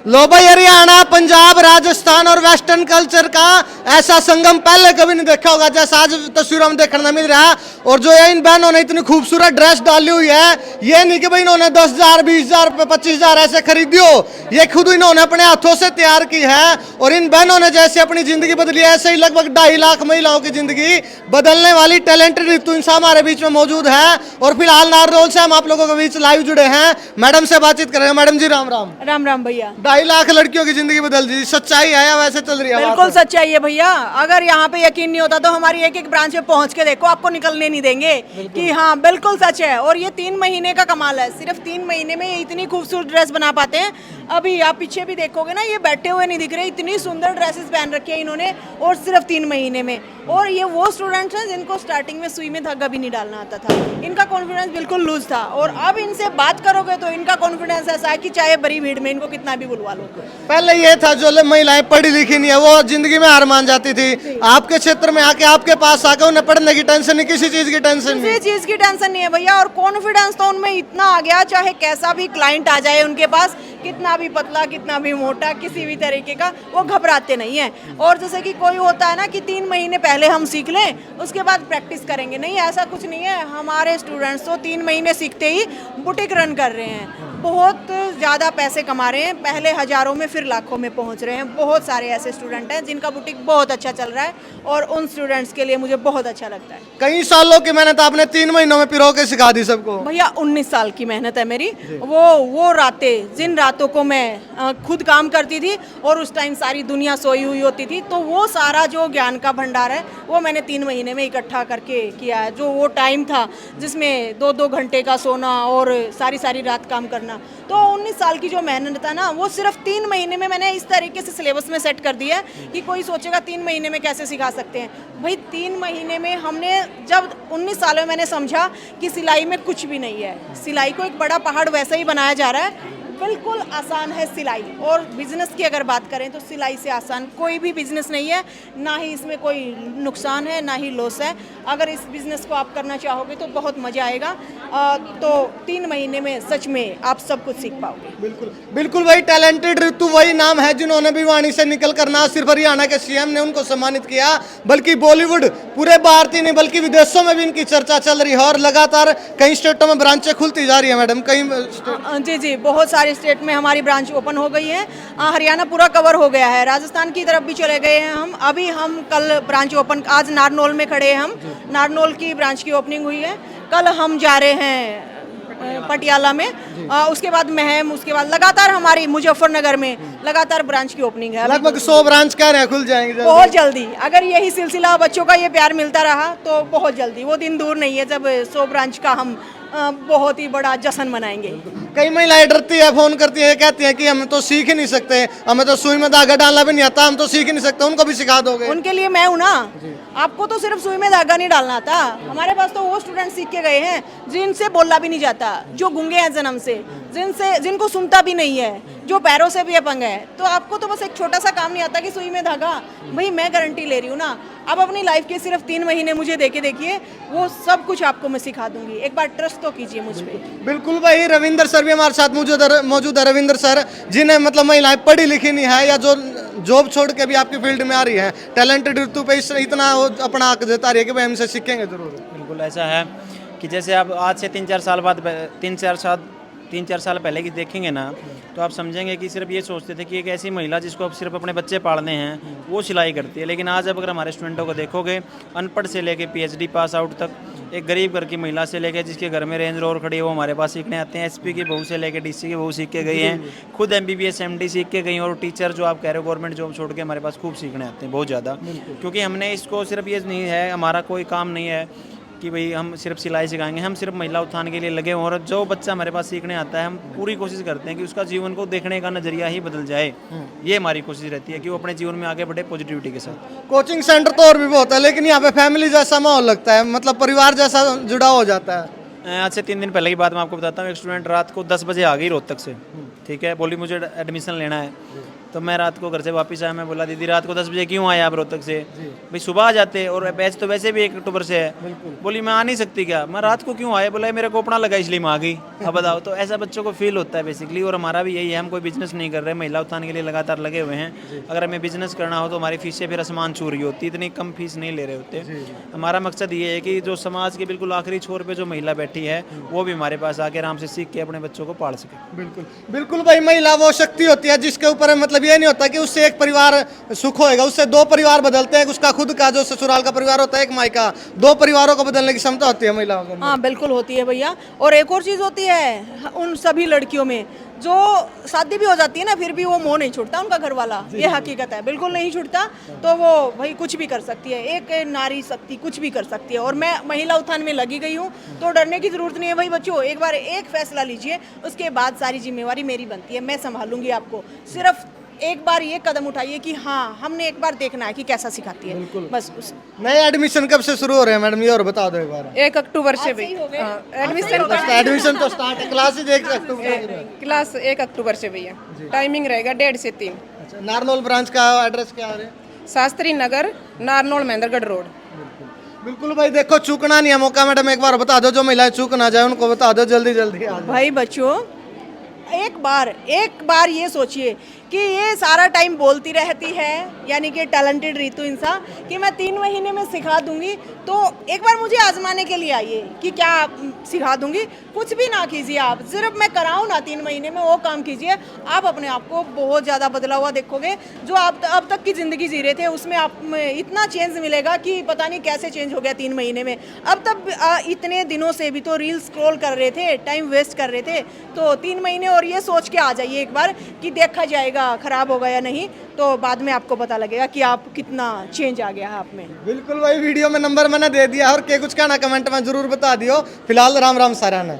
लो भाई, हरियाणा, पंजाब, राजस्थान और western culture का ऐसा संगम पहले कभी नहीं देखा होगा जैसा आज तस्वीरों में देखने मिल रहा है। और जो ये इन बहनों ने इतनी खूबसूरत ड्रेस डाली हुई है, ये नहीं कि भाई इन्होंने 10,000, 20,000, 25,000 ऐसे खरीदी हो, ये खुद इन्होंने अपने हाथों से तैयार की है। और इन बहनों ने जैसे अपनी जिंदगी बदली है, ऐसे ही लगभग 2.5 लाख महिलाओं की जिंदगी बदलने वाली टैलेंटेड ऋतु इंसा हमारे बीच में मौजूद है। और फिलहाल नारनौल से हम आप लोगों के बीच लाइव जुड़े हैं, मैडम से बातचीत करेंगे। मैडम जी राम राम। राम राम भैया। 2.5 लाख लड़कियों की जिंदगी बदल दी, सच्चाई है या वैसे चल रही है? बिल्कुल सच्चाई है भैया। अगर यहाँ पे यकीन नहीं होता तो हमारी एक एक ब्रांच पे पहुँच के देखो, आपको निकलने नहीं देंगे कि हाँ बिल्कुल सच है। और ये 3 महीने का कमाल है, सिर्फ 3 महीने में ये इतनी खूबसूरत ड्रेस बना पाते हैं। अभी आप पीछे भी देखोगे ना, ये बैठे हुए नहीं दिख रहे, इतनी सुंदर ड्रेसेस पहन रखी है इन्होंने, और सिर्फ 3 महीने में। और ये वो स्टूडेंट्स हैं जिनको स्टार्टिंग में सुई में धागा भी नहीं डालना आता था, इनका कॉन्फिडेंस बिल्कुल लूज था। और अब इनसे बात करोगे तो इनका कॉन्फिडेंस ऐसा है कि चाहे बड़ी भीड़ में इनको कितना भी बुलवा लो। पहले ये था जो महिलाएं पढ़ी लिखी नहीं है वो जिंदगी में हार मान जाती थी, आपके क्षेत्र में आके आपके पास आके उन्हें पढ़ने की टेंशन नहीं, किसी चीज की टेंशन नहीं, किसी चीज की टेंशन नहीं है भैया। और कॉन्फिडेंस तो उनमें इतना आ गया, चाहे कैसा भी क्लाइंट आ जाए उनके पास, कितना भी पतला कितना भी मोटा, किसी भी तरीके का, वो घबराते नहीं है। और जैसे कि कोई होता है ना कि 3 महीने पहले हम सीख लें उसके बाद प्रैक्टिस करेंगे, नहीं ऐसा कुछ नहीं है। हमारे स्टूडेंट्स तो 3 महीने सीखते ही बुटीक रन कर रहे हैं, बहुत ज़्यादा पैसे कमा रहे हैं, पहले हज़ारों में फिर लाखों में पहुंच रहे हैं। बहुत सारे ऐसे स्टूडेंट हैं जिनका बुटीक बहुत अच्छा चल रहा है, और उन स्टूडेंट्स के लिए मुझे बहुत अच्छा लगता है। कई सालों की मेहनत आपने 3 महीनों में पिरो के सिखा दी सबको। भैया 19 साल की मेहनत है मेरी। वो रातें, जिन रातों को मैं खुद काम करती थी और उस टाइम सारी दुनिया सोई हुई होती थी, तो वो सारा जो ज्ञान का भंडार है वो मैंने 3 महीने में इकट्ठा करके किया है। जो वो टाइम था जिसमें 2-2 घंटे का सोना और सारी सारी रात काम करना, तो 19 साल की जो मेहनत था ना, वो सिर्फ 3 महीने में मैंने इस तरीके से सिलेबस में सेट कर दिया है कि कोई सोचेगा 3 महीने में कैसे सिखा सकते हैं। भाई 3 महीने में हमने, जब 19 सालों में मैंने समझा कि सिलाई में कुछ भी नहीं है, सिलाई को एक बड़ा पहाड़ वैसे ही बनाया जा रहा है, बिल्कुल आसान है सिलाई। और बिजनेस की अगर बात करें तो सिलाई से आसान कोई भी बिजनेस नहीं है, ना ही इसमें कोई नुकसान है ना ही लॉस है। अगर इस बिजनेस को आप करना चाहोगे तो बहुत मज़ा आएगा। तो 3 महीने में सच में आप सब कुछ सीख पाओगे। बिल्कुल बिल्कुल, वही टैलेंटेड ऋतु वही नाम है जिन्होंने भी वाणी से निकल कर ना सिर्फ हरियाणा के सीएम ने उनको सम्मानित किया, बल्कि बॉलीवुड पूरे भारतीय नहीं बल्कि विदेशों में भी इनकी चर्चा चल रही है। और लगातार कई स्टेटों में ब्रांचें खुलती जा रही है मैडम, कई जी जी, बहुत सारे स्टेट में हमारी ब्रांच ओपन हो गई है। हरियाणा पूरा कवर हो गया है, राजस्थान की तरफ भी चले गए हैं हम। अभी हम कल ब्रांच ओपन, आज नारनौल में खड़े हैं हम, नारनौल की ब्रांच की ओपनिंग हुई है। कल हम जा रहे हैं पटियाला में, उसके बाद महम, उसके बाद लगातार हमारी मुजफ्फरनगर में लगातार ब्रांच की ओपनिंग है। लगभग 100 ब्रांच कह रहे हैं खुल जाएंगे बहुत जल्दी। अगर यही सिलसिला बच्चों का ये प्यार मिलता रहा तो बहुत जल्दी, वो दिन दूर नहीं है जब 100 ब्रांच का हम बहुत ही बड़ा जश्न मनाएंगे। कई महिलाएं डरती है, फोन करती है, कहती है कि हम तो सीख ही नहीं सकते, हमें तो सुई में धागा डालना भी नहीं आता, हम तो सीख ही नहीं सकते, उनको भी सिखा दोगे? उनके लिए मैं हूँ ना। आपको तो सिर्फ सुई में धागा नहीं डालना आता, हमारे पास तो वो स्टूडेंट सीख के गए हैं जिनसे बोला भी नहीं जाता, जो गूंगे हैं जन्म से, जिनको सुनता भी नहीं है, जो पैरों से भी अपंग है। तो आपको तो बस एक छोटा सा काम नहीं आता कि सुई में धागा। भाई मैं गारंटी ले रही हूँ ना, आप अपनी लाइफ के सिर्फ 3 महीने मुझे देके देखिए, वो सब कुछ आपको मैं सिखा दूंगी। एक बार ट्रस्ट तो कीजिए मुझ पे। बिल्कुल भाई, रविंदर सर भी हमारे साथ मौजूद है। रविंदर सर जिन्हें मतलब महिलाएं पढ़ी लिखी नहीं है या जो जॉब छोड़ के भी आपकी फील्ड में आ रही है, टैलेंटेड ऋतु पे इतना अपना हक जता रही है कि भाई हमसे सीखेंगे जरूर। बिल्कुल ऐसा है कि जैसे आप आज से 3-4 साल बाद 3-4 साल पहले की देखेंगे ना, तो आप समझेंगे कि सिर्फ ये सोचते थे कि एक ऐसी महिला जिसको अब सिर्फ अपने बच्चे पालने हैं वो सिलाई करती है। लेकिन आज अब अगर हमारे स्टूडेंटों को देखोगे, अनपढ़ से लेके PhD पास आउट तक, एक गरीब घर की महिला से लेके जिसके घर में रेंज रोवर खड़ी है वो हमारे पास सीखने आते हैं। SP की बहू से लेके DC की बहू सीख के गई हैं, खुद MBBS MD सीख के गई, और टीचर जो आप कह रहे हो गवर्नमेंट जॉब छोड़ के हमारे पास खूब सीखने आते हैं, बहुत ज़्यादा। क्योंकि हमने इसको सिर्फ ये नहीं है, हमारा कोई काम नहीं है कि भाई हम सिर्फ सिलाई सिखाएंगे, हम सिर्फ महिला उत्थान के लिए लगे हुए। और जो बच्चा हमारे पास सीखने आता है, हम पूरी कोशिश करते हैं कि उसका जीवन को देखने का नज़रिया ही बदल जाए। ये हमारी कोशिश रहती है कि वो अपने जीवन में आगे बढ़े पॉजिटिविटी के साथ। कोचिंग सेंटर तो और भी बहुत है, लेकिन यहाँ पे फैमिली जैसा माहौल लगता है, मतलब परिवार जैसा जुड़ाव हो जाता है। आज से 3 दिन पहले की बात मैं आपको बताता हूँ। एक स्टूडेंट रात को 10 बजे आ गई रोहतक से, ठीक है, बोली मुझे एडमिशन लेना है। तो मैं रात को घर से वापस आया, मैं बोला दीदी रात को 10 बजे क्यों आए आप रोहतक से? भाई सुबह आ जाते, और बैच तो वैसे भी 1 अक्टूबर से है। बोली मैं आ नहीं सकती क्या? मैं रात को क्यों आया? बोला मेरे को अपना लगा इसलिए मैं आ गई। अब बताओ, तो ऐसा बच्चों को फील होता है बेसिकली। और हमारा भी यही है, हम कोई बिजनेस नहीं कर रहे, महिला उत्थान के लिए लगातार लगे हुए हैं। अगर हमें बिजनेस करना हो तो हमारी फीसें फिर आसमान छू रही होती, इतनी कम फीस नहीं ले रहे होते। हमारा मकसद ये है कि जो समाज के बिल्कुल आखिरी छोर पे जो महिला बैठी है वो भी हमारे पास आके आराम से सीख के अपने बच्चों को पाल सके। बिल्कुल बिल्कुल भाई, महिला वो शक्ति होती है जिसके ऊपर मतलब ये नहीं होता कि उससे एक परिवार सुख होएगा, उससे 2 परिवार बदलते हैं। उसका खुद का जो ससुराल का परिवार होता है, एक मायका, 2 परिवारों को बदलने की क्षमता होती है महिलाओं के अंदर। हाँ बिल्कुल होती है भैया। और एक और चीज़ होती है उन सभी लड़कियों में, जो शादी भी हो जाती है ना फिर भी वो मोह नहीं छूटता उनका घर वाला, ये हकीकत है, बिल्कुल नहीं छूटता। तो वो भाई कुछ भी कर सकती है, एक नारी शक्ति कुछ भी कर सकती है। और मैं महिला उत्थान में लगी गई हूँ, तो डरने की ज़रूरत नहीं है भाई बच्चों। एक बार एक फैसला लीजिए, उसके बाद सारी जिम्मेवारी मेरी बनती है, मैं संभालूंगी आपको। सिर्फ एक बार ये कदम उठाइए कि हाँ हमने एक बार देखना है कि कैसा सिखाती है, बस उस। नए एडमिशन कब से शुरू हो रहे हैं मैडम, ये और बता दो एक बार। 1 अक्टूबर से भी एडमिशन तो स्टार्ट है, क्लासेज 1 अक्टूबर से शुरू है। क्लास 1 अक्टूबर से भैया। टाइमिंग रहेगा 1:30 से 3। अच्छा, नारनौल ब्रांच का एड्रेस क्या है? शास्त्री नगर, नारनौल, महेंद्रगढ़ रोड। बिल्कुल भाई, देखो चूकना नहीं है मौका। मैडम एक बार बता दो, जो महिलाएं चूक ना जाए उनको बता दो जल्दी जल्दी आ जाओ। भाई बच्चों एक बार ये सोचिए कि ये सारा टाइम बोलती रहती है, यानी कि टैलेंटेड रीतू इंसान, कि मैं 3 महीने में सिखा दूंगी। तो एक बार मुझे आजमाने के लिए आइए कि क्या सिखा दूंगी। कुछ भी ना कीजिए आप, सिर्फ मैं कराऊँ ना 3 महीने में वो काम कीजिए, आप अपने आप को बहुत ज़्यादा बदला हुआ देखोगे। जो आप अब तक की ज़िंदगी जी रहे थे उसमें आप में इतना चेंज मिलेगा कि पता नहीं कैसे चेंज हो गया 3 महीने में। अब तक इतने दिनों से भी तो रील स्क्रॉल कर रहे थे, टाइम वेस्ट कर रहे थे, तो 3 महीने और ये सोच के आ जाइए एक बार कि देखा जाएगा खराब होगा या नहीं, तो बाद में आपको पता लगेगा कि आप कितना चेंज आ गया है आप में। बिल्कुल भाई, वीडियो में नंबर मैंने दे दिया, और के कुछ कहना कमेंट में जरूर बता दियो। फिलहाल राम राम सारा ने।